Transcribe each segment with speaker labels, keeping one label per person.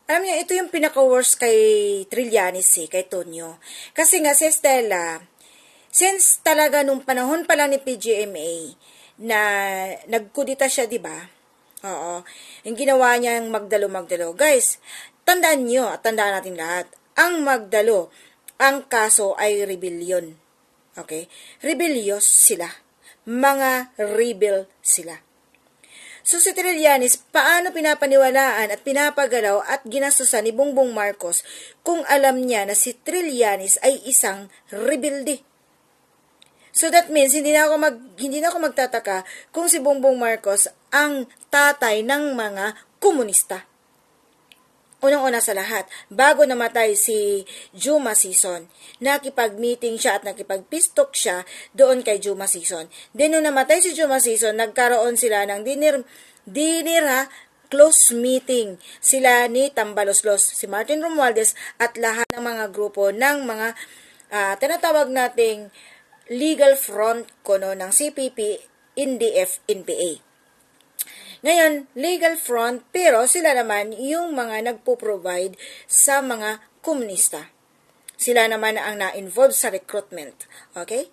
Speaker 1: Alam niyo, ito yung pinaka-worst kay Trillanes kay Tonyo. Kasi nga si Stella, since talaga nung panahon pa lang ni PGMA, na nagkudita siya, di ba? Oo. Yung ginawa niyang magdalo-magdalo. Guys, tandaan niyo at tandaan natin lahat, ang magdalo, ang kaso ay rebellion. Okay? Rebellious sila. Mga rebel sila. So si Trillanes, paano pinapaniwalaan at pinapagalaw at ginastusan ni Bongbong Marcos kung alam niya na si Trillanes ay isang rebelde? So that means hindi na ako magtataka kung si Bongbong Marcos ang tatay ng mga komunista. Unang-una sa lahat, bago namatay si Juma Sison, nakipag-meeting siya at nakipag-pistok siya doon kay Juma Sison. Then nung namatay si Juma Sison, nagkaroon sila ng dinner close meeting. Sila ni Tambaloslos, si Martin Romualdez at lahat ng mga grupo ng mga tinatawag nating legal front kono ng CPP, NDF, NPA. Ngayon, legal front, pero sila naman yung mga nagpo-provide sa mga komunista. Sila naman ang na-involve sa recruitment. Okay?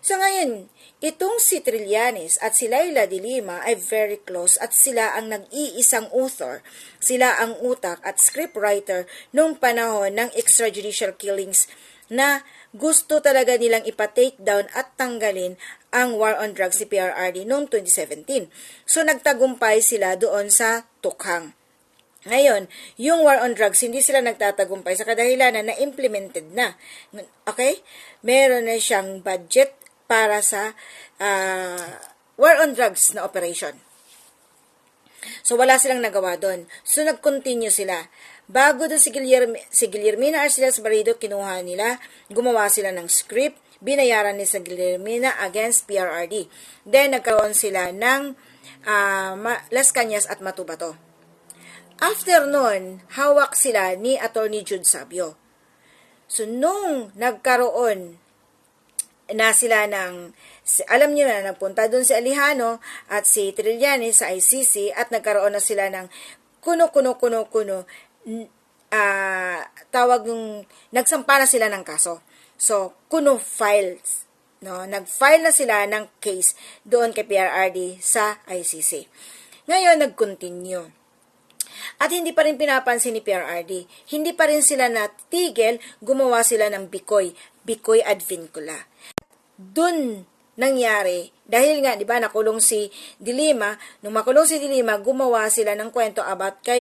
Speaker 1: So ngayon, itong si Trillanes at si Leila de Lima ay very close at sila ang nag-iisang author. Sila ang utak at scriptwriter nung panahon ng extrajudicial killings na gusto talaga nilang ipa-take down at tanggalin ang war on drugs ni PRRD noong 2017. So nagtagumpay sila doon sa Tukhang. Ngayon, yung war on drugs, hindi sila nagtatagumpay sa kadahilanan na implemented na. Okay? Meron na siyang budget para sa war on drugs na operation. So wala silang nagawa doon. So nag-continue sila. Bago doon si Guillermina Arcelas Barrido, kinuha nila, gumawa sila ng script, binayaran ni sa Guillermina against PRRD. Then nagkaroon sila ng Las Cañas at Matubato. After nun, hawak sila ni Attorney Jude Sabio. So nung nagkaroon na sila ng, alam niyo na, nagpunta doon si Alejano at si Trillanes sa ICC at nagkaroon na sila ng kuno, tawag yung, nagsampa na sila ng kaso. So, kuno files, no? Nag-file na sila ng case doon kay PRRD sa ICC. Ngayon, nag-continue. At hindi pa rin pinapansin ni PRRD. Hindi pa rin sila natigil, gumawa sila ng Bikoy Advincula. Doon nangyari, dahil nga, di ba, nakulong si Dilima, nung makulong si Dilima, gumawa sila ng kwento about kay